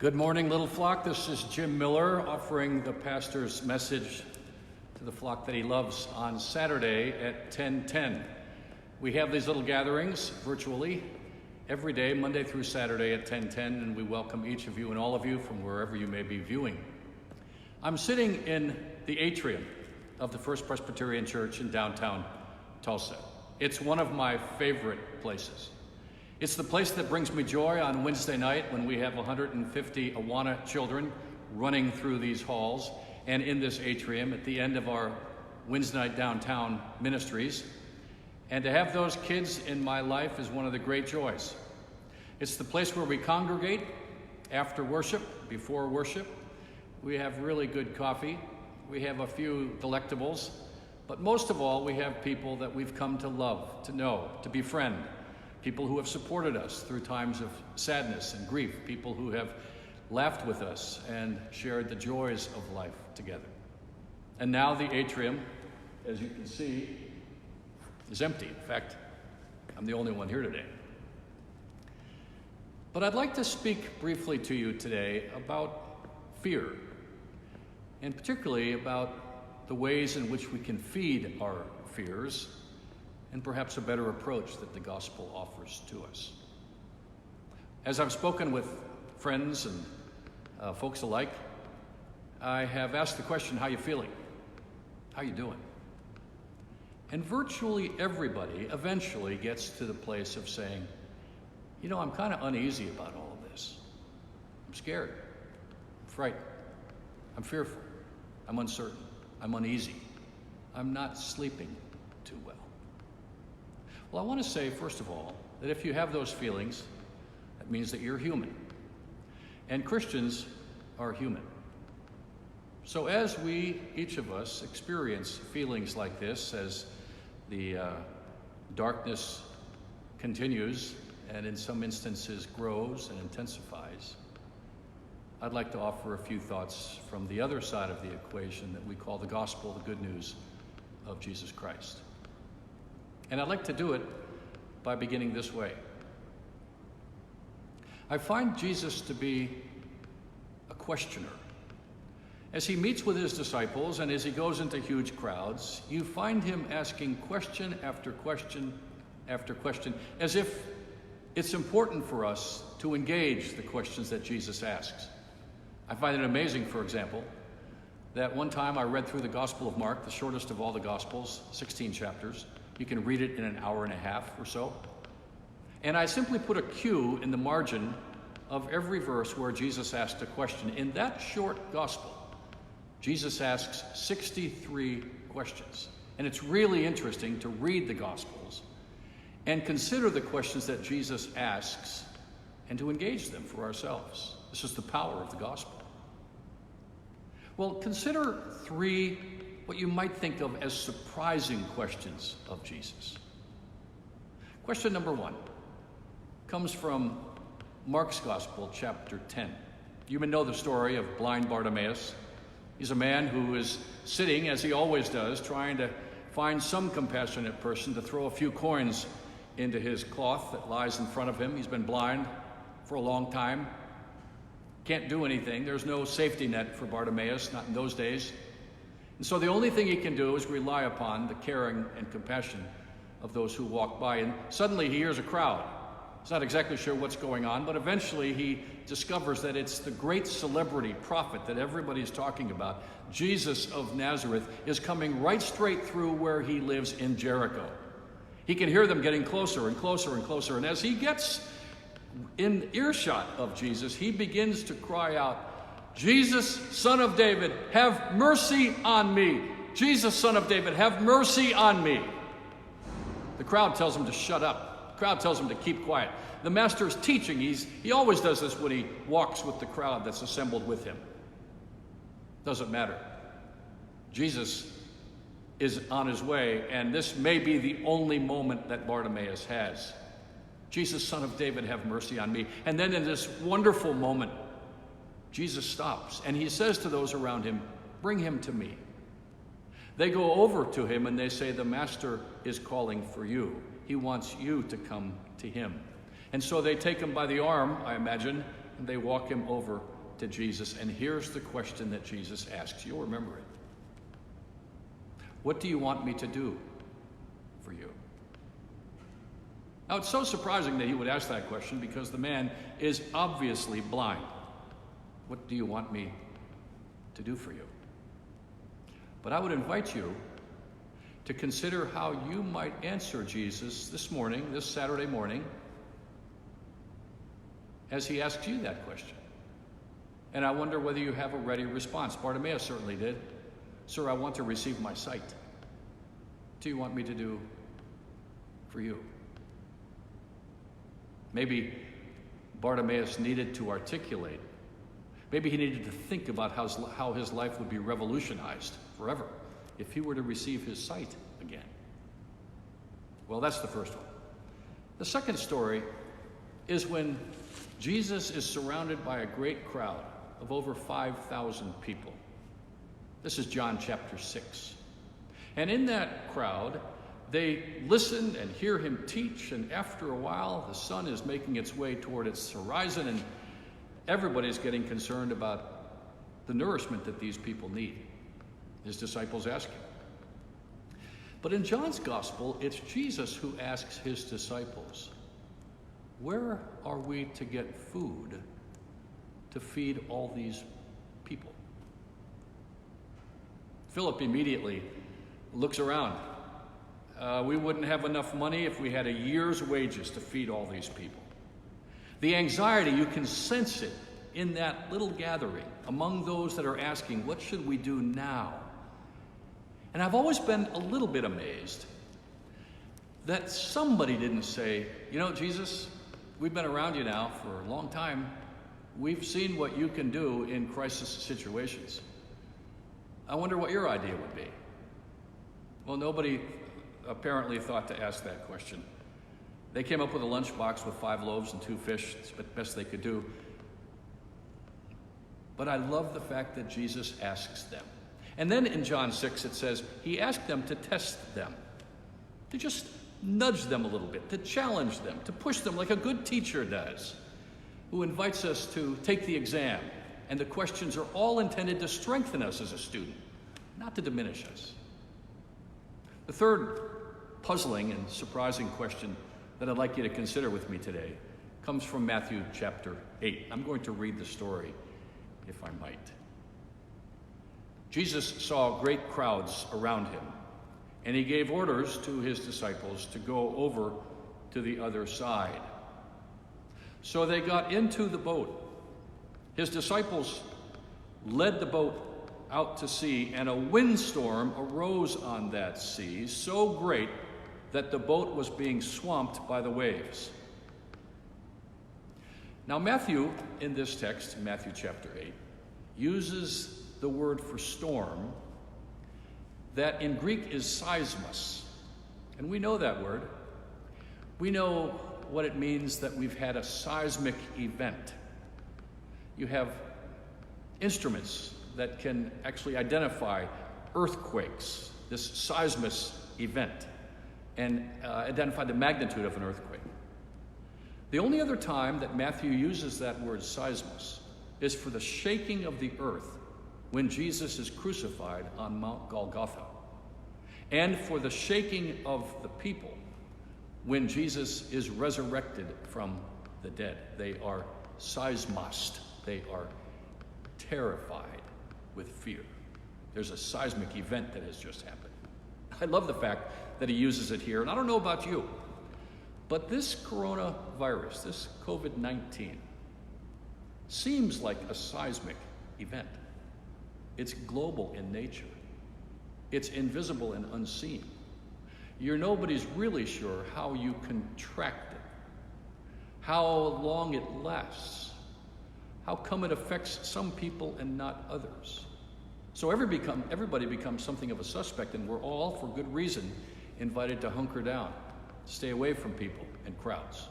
Good morning, little flock. This is Jim Miller offering the pastor's message to the flock that he loves on Saturday at 10:10. We have these little gatherings virtually every day, Monday through Saturday at 10:10, and we welcome each of you and all of you from wherever you may be viewing. I'm sitting in the Atrium of the First Presbyterian Church in downtown Tulsa. It's one of my favorite places. It's the place that brings me joy on Wednesday night when we have 150 Awana children running through these halls and in this atrium at the end of our Wednesday night downtown ministries. And to have those kids in my life is one of the great joys. It's the place where we congregate after worship, before worship. We have really good coffee. We have a few delectables. But most of all, we have people that we've come to love, to know, to befriend. People who have supported us through times of sadness and grief. People who have laughed with us and shared the joys of life together. And now the atrium, as you can see, is empty. In fact, I'm the only one here today. But I'd like to speak briefly to you today about fear, and particularly about the ways in which we can feed our fears, and perhaps a better approach that the gospel offers to us. As I've spoken with friends and folks alike, I have asked the question, how you feeling? How you doing? And virtually everybody eventually gets to the place of saying, you know, I'm kind of uneasy about all of this. I'm scared, I'm frightened, I'm fearful, I'm uncertain, I'm uneasy, I'm not sleeping too well. Well, I want to say, first of all, that if you have those feelings, that means that you're human. And Christians are human. So as we, each of us, experience feelings like this, as the darkness continues and in some instances grows and intensifies, I'd like to offer a few thoughts from the other side of the equation that we call the gospel, the good news of Jesus Christ. And I'd like to do it by beginning this way. I find Jesus to be a questioner. As he meets with his disciples and as he goes into huge crowds, you find him asking question after question after question, as if it's important for us to engage the questions that Jesus asks. I find it amazing, for example, that one time I read through the Gospel of Mark, the shortest of all the Gospels, 16 chapters. You can read it in an hour and a half or so. And I simply put a Q in the margin of every verse where Jesus asked a question. In that short gospel, Jesus asks 63 questions. And it's really interesting to read the Gospels and consider the questions that Jesus asks and to engage them for ourselves. This is the power of the gospel. Well, consider three what you might think of as surprising questions of Jesus. Question number one comes from Mark's Gospel, chapter 10. You may know the story of blind Bartimaeus. He's a man who is sitting, as he always does, trying to find some compassionate person to throw a few coins into his cloth that lies in front of him. He's been blind for a long time. Can't do anything. There's no safety net for Bartimaeus, not in those days. And so the only thing he can do is rely upon the caring and compassion of those who walk by. And suddenly he hears a crowd. He's not exactly sure what's going on, but eventually he discovers that it's the great celebrity prophet that everybody's talking about. Jesus of Nazareth is coming right straight through where he lives in Jericho. He can hear them getting closer and closer and closer. And as he gets in earshot of Jesus, he begins to cry out, Jesus, Son of David, have mercy on me. Jesus, Son of David, have mercy on me. The crowd tells him to shut up. The crowd tells him to keep quiet. The master's teaching. He always does this when he walks with the crowd that's assembled with him. Doesn't matter. Jesus is on his way, and this may be the only moment that Bartimaeus has. Jesus, Son of David, have mercy on me. And then in this wonderful moment, Jesus stops and he says to those around him, bring him to me. They go over to him and they say, the master is calling for you. He wants you to come to him. And so they take him by the arm, I imagine, and they walk him over to Jesus, and here's the question that Jesus asks. You'll remember it. What do you want me to do for you? Now, it's so surprising that he would ask that question because the man is obviously blind. What do you want me to do for you? But I would invite you to consider how you might answer Jesus this morning, this Saturday morning, as he asks you that question. And I wonder whether you have a ready response. Bartimaeus certainly did. Sir, I want to receive my sight. What do you want me to do for you? Maybe Bartimaeus needed to articulate. Maybe he needed to think about how his life would be revolutionized forever if he were to receive his sight again. Well, that's the first one. The second story is when Jesus is surrounded by a great crowd of over 5,000 people. This is John chapter 6. And in that crowd, they listen and hear him teach, and after a while, the sun is making its way toward its horizon, and everybody's getting concerned about the nourishment that these people need. His disciples ask him. But in John's gospel, it's Jesus who asks his disciples, where are we to get food to feed all these people? Philip immediately looks around. We wouldn't have enough money if we had a year's wages to feed all these people. The anxiety, you can sense it in that little gathering among those that are asking, what should we do now? And I've always been a little bit amazed that somebody didn't say, you know, Jesus, we've been around you now for a long time. We've seen what you can do in crisis situations. I wonder what your idea would be. Well, nobody apparently thought to ask that question. They came up with a lunchbox with 5 loaves and 2 fish. It's the best they could do. But I love the fact that Jesus asks them. And then in John 6 it says, he asked them to test them, to just nudge them a little bit, to challenge them, to push them like a good teacher does, who invites us to take the exam. And the questions are all intended to strengthen us as a student, not to diminish us. The third puzzling and surprising question that I'd like you to consider with me today comes from Matthew chapter 8. I'm going to read the story, if I might. Jesus saw great crowds around him, and he gave orders to his disciples to go over to the other side. So they got into the boat. His disciples led the boat out to sea, and a windstorm arose on that sea, so great that the boat was being swamped by the waves. Now Matthew, in this text, Matthew chapter 8, uses the word for storm that in Greek is seismos. And we know that word. We know what it means that we've had a seismic event. You have instruments that can actually identify earthquakes, this seismos event, and identify the magnitude of an earthquake. The only other time that Matthew uses that word seismos is for the shaking of the earth when Jesus is crucified on Mount Golgotha, and for the shaking of the people when Jesus is resurrected from the dead. They are seismosed. They are terrified with fear. There's a seismic event that has just happened. I love the fact that he uses it here, and I don't know about you, but this coronavirus, this COVID-19, seems like a seismic event. It's global in nature. It's invisible and unseen. Nobody's really sure how you contract it, how long it lasts, how come it affects some people and not others. So everybody becomes something of a suspect, and we're all, for good reason, invited to hunker down, stay away from people and crowds,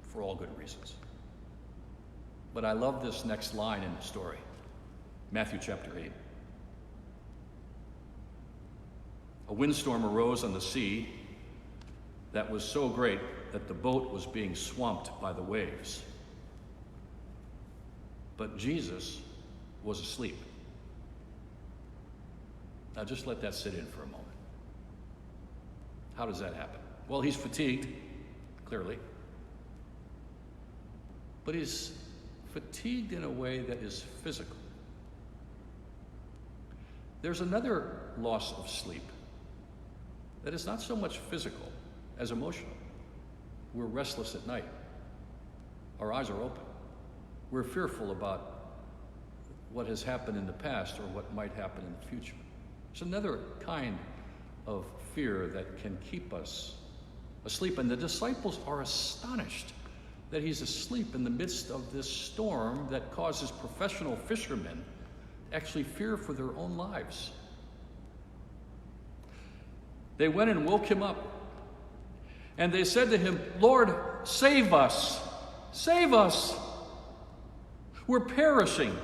for all good reasons. But I love this next line in the story, Matthew chapter 8. A windstorm arose on the sea that was so great that the boat was being swamped by the waves. but Jesus was asleep. Now just let that sit in for a moment. How does that happen? Well, he's fatigued, clearly. But he's fatigued in a way that is physical. There's another loss of sleep that is not so much physical as emotional. We're restless at night. Our eyes are open. We're fearful about what has happened in the past or what might happen in the future. There's another kind of fear that can keep us asleep. And the disciples are astonished that he's asleep in the midst of this storm that causes professional fishermen to actually fear for their own lives. They went and woke him up. And they said to him, "Lord, save us! Save us! We're perishing."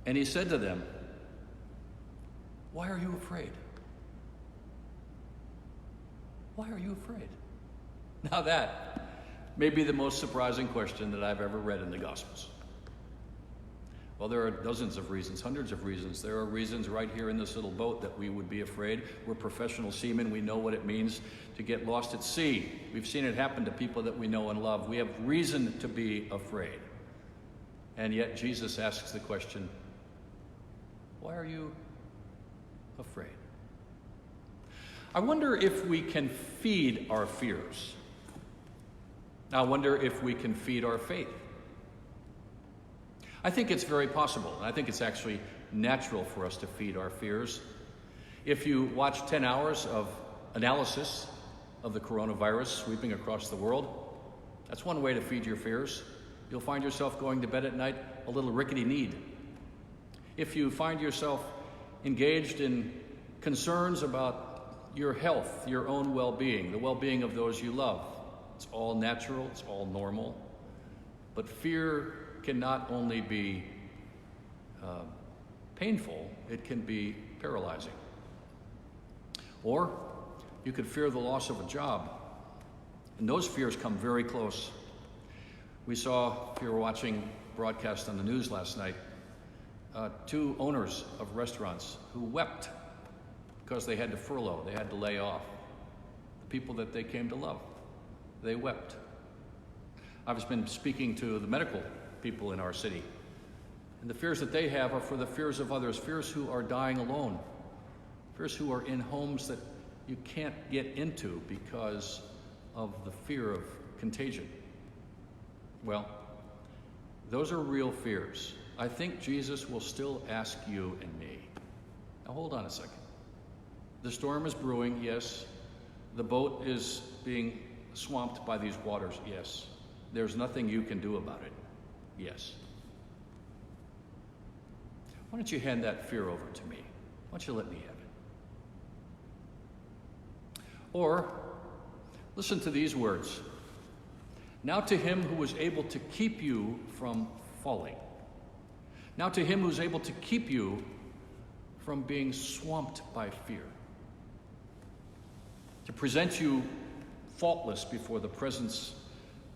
And he said to them, "Why are you afraid? Why are you afraid?" Now that may be the most surprising question that I've ever read in the Gospels. Well, there are dozens of reasons, hundreds of reasons. There are reasons right here in this little boat that we would be afraid. We're professional seamen. We know what it means to get lost at sea. We've seen it happen to people that we know and love. We have reason to be afraid. And yet Jesus asks the question, why are you afraid? I wonder if we can feed our fears. I wonder if we can feed our faith. I think it's very possible, and I think it's actually natural for us to feed our fears. If you watch 10 hours of analysis of the coronavirus sweeping across the world, that's one way to feed your fears. You'll find yourself going to bed at night a little rickety-kneed. If you find yourself engaged in concerns about your health, your own well-being, the well-being of those you love, it's all natural, it's all normal. But fear can not only be painful, it can be paralyzing. Or you could fear the loss of a job. And those fears come very close. We saw, if you were watching broadcast on the news last night, 2 owners of restaurants who wept because they had to furlough, they had to lay off the people that they came to love. They wept. I've been speaking to the medical people in our city, and the fears that they have are for the fears of others, fears who are dying alone, fears who are in homes that you can't get into because of the fear of contagion. Well, those are real fears. I think Jesus will still ask you and me. Now hold on a second. The storm is brewing, yes. The boat is being swamped by these waters, yes. There's nothing you can do about it, yes. Why don't you hand that fear over to me? Why don't you let me have it? Or listen to these words. Now to him who is able to keep you from falling. Now to him who is able to keep you from being swamped by fear. To present you faultless before the presence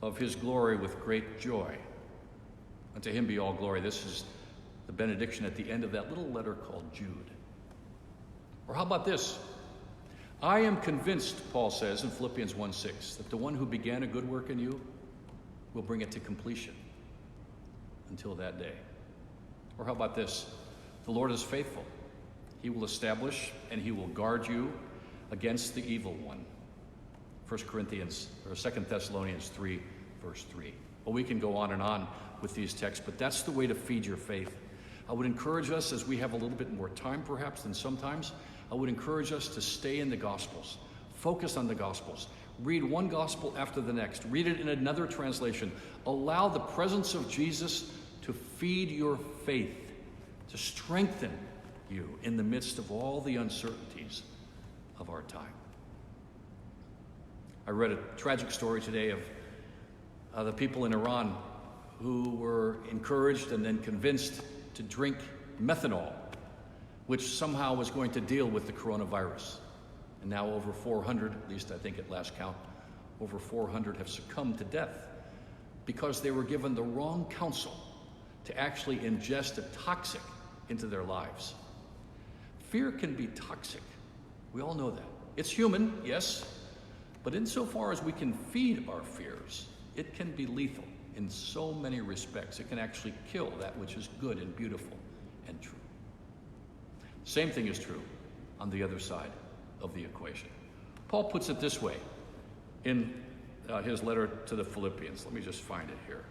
of his glory with great joy. And to him be all glory. This is the benediction at the end of that little letter called Jude. Or how about this? I am convinced, Paul says in Philippians 1:6, that the one who began a good work in you will bring it to completion until that day. Or how about this? The Lord is faithful. He will establish and he will guard you against the evil one. 2 Thessalonians 3, verse 3. Well, we can go on and on with these texts, but that's the way to feed your faith. I would encourage us, as we have a little bit more time perhaps than sometimes, I would encourage us to stay in the Gospels. Focus on the Gospels. Read one Gospel after the next. Read it in another translation. Allow the presence of Jesus to feed your faith, to strengthen you in the midst of all the uncertainties of our time. I read a tragic story today of the people in Iran who were encouraged and then convinced to drink methanol, which somehow was going to deal with the coronavirus. And now over 400, at least I think at last count, over 400 have succumbed to death because they were given the wrong counsel to actually ingest a toxic into their lives. Fear can be toxic. We all know that. It's human, yes, but insofar as we can feed our fears, it can be lethal in so many respects. It can actually kill that which is good and beautiful and true. Same thing is true on the other side of the equation. Paul puts it this way in his letter to the Philippians. Let me just find it here.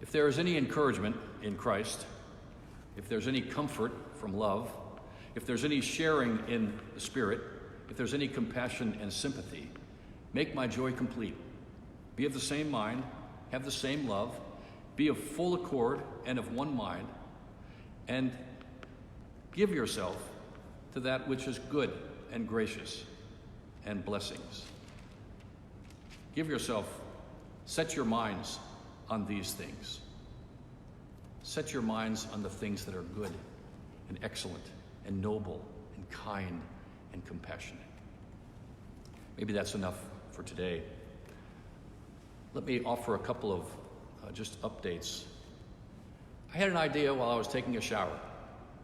If there is any encouragement in Christ, if there's any comfort from love, if there's any sharing in the Spirit, if there's any compassion and sympathy, make my joy complete. Be of the same mind, have the same love, be of full accord and of one mind, and give yourself to that which is good and gracious and blessings. Give yourself, set your minds on these things. Set your minds on the things that are good and excellent and noble and kind and compassionate. Maybe that's enough for today. Let me offer a couple of just updates. I had an idea while I was taking a shower.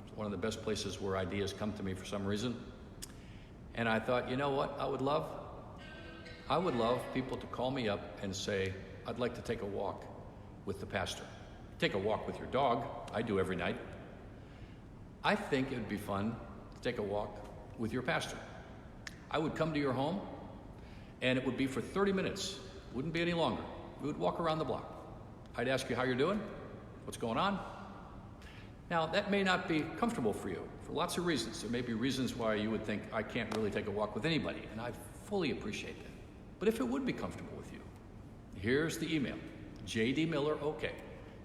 It's one of the best places where ideas come to me for some reason. And I thought, you know what I would love? I would love people to call me up and say, I'd like to take a walk with the pastor. Take a walk with your dog. I do every night. I think it would be fun to take a walk with your pastor. I would come to your home, and it would be for 30 minutes. Wouldn't be any longer. We would walk around the block. I'd ask you how you're doing, what's going on. Now, that may not be comfortable for you for lots of reasons. There may be reasons why you would think, I can't really take a walk with anybody, and I fully appreciate that. But if it would be comfortable with you, here's the email, jdmillerok,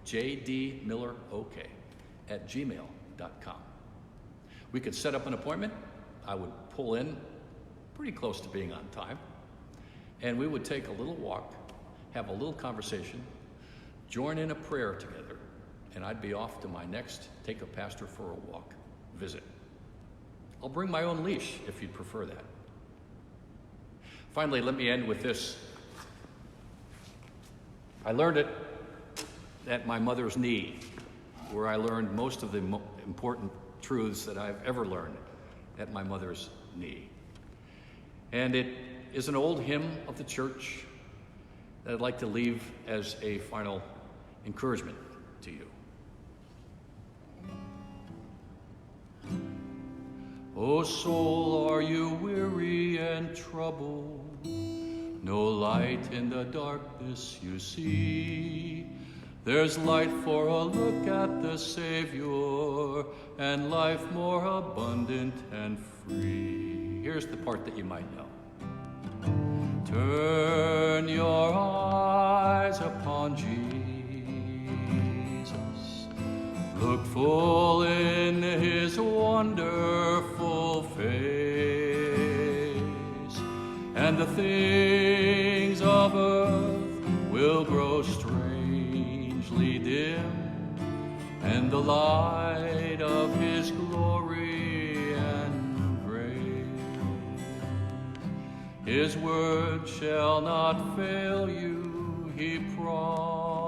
jdmillerok @gmail.com. We could set up an appointment. I would pull in pretty close to being on time, and we would take a little walk, have a little conversation, join in a prayer together, and I'd be off to my next Take a Pastor for a Walk visit. I'll bring my own leash if you'd prefer that. Finally, let me end with this. I learned it at my mother's knee, where I learned most of the important truths that I've ever learned at my mother's knee. And it is an old hymn of the church that I'd like to leave as a final encouragement to you. O soul, are you weary and troubled? No light in the darkness you see. There's light for a look at the Savior, and life more abundant and free. Here's the part that you might know. Turn your eyes upon Jesus. Look full in his wonderful face, and the things of earth will grow strangely dim, and the light of his glory and grace. His word shall not fail you, he promised.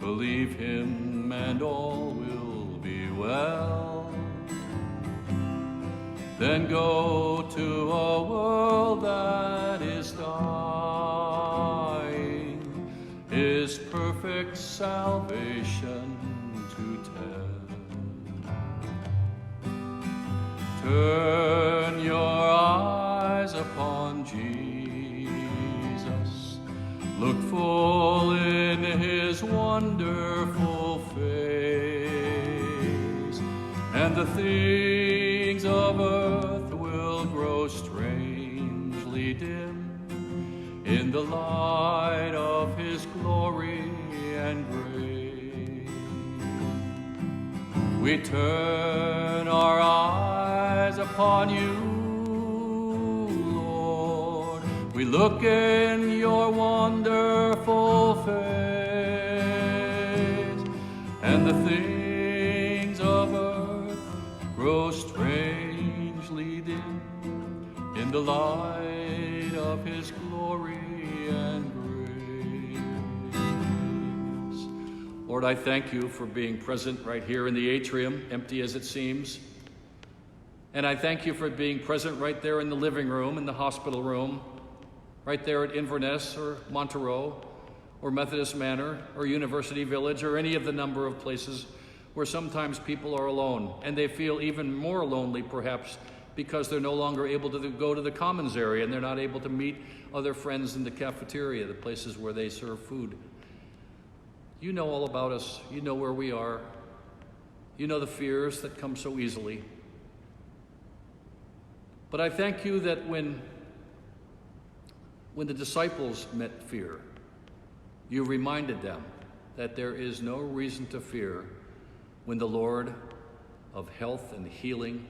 Believe him and all will be well. Then go to a world that is dying, his perfect salvation to tell. Turn your eyes upon Jesus. Look full in his wonderful face, and the things of earth will grow strangely dim in the light of his glory and grace. We turn our eyes upon you, Lord. We look in your wonderful face, and the things of earth grow so strangely dim in the light of his glory and grace. Lord, I thank you for being present right here in the atrium, empty as it seems. And I thank you for being present right there in the living room, in the hospital room, right there at Inverness or Montereau or Methodist Manor or University Village or any of the number of places where sometimes people are alone, and they feel even more lonely perhaps because they're no longer able to go to the commons area and they're not able to meet other friends in the cafeteria, the places where they serve food. You know all about us. You know where we are. You know the fears that come so easily. But I thank you that when the disciples met fear, you reminded them that there is no reason to fear when the Lord of health and healing,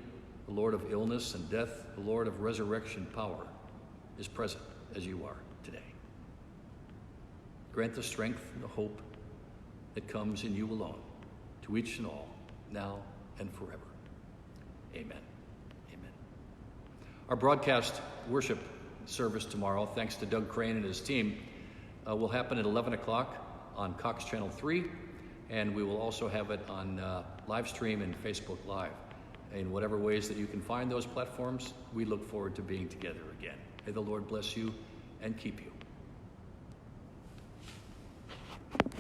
the Lord of illness and death, the Lord of resurrection power is present as you are today. Grant the strength and the hope that comes in you alone to each and all, now and forever. Amen. Amen. Our broadcast worship service tomorrow, thanks to Doug Crane and his team, will happen at 11 o'clock on Cox Channel 3. And we will also have it on live stream and Facebook Live. In whatever ways that you can find those platforms, we look forward to being together again. May the Lord bless you and keep you.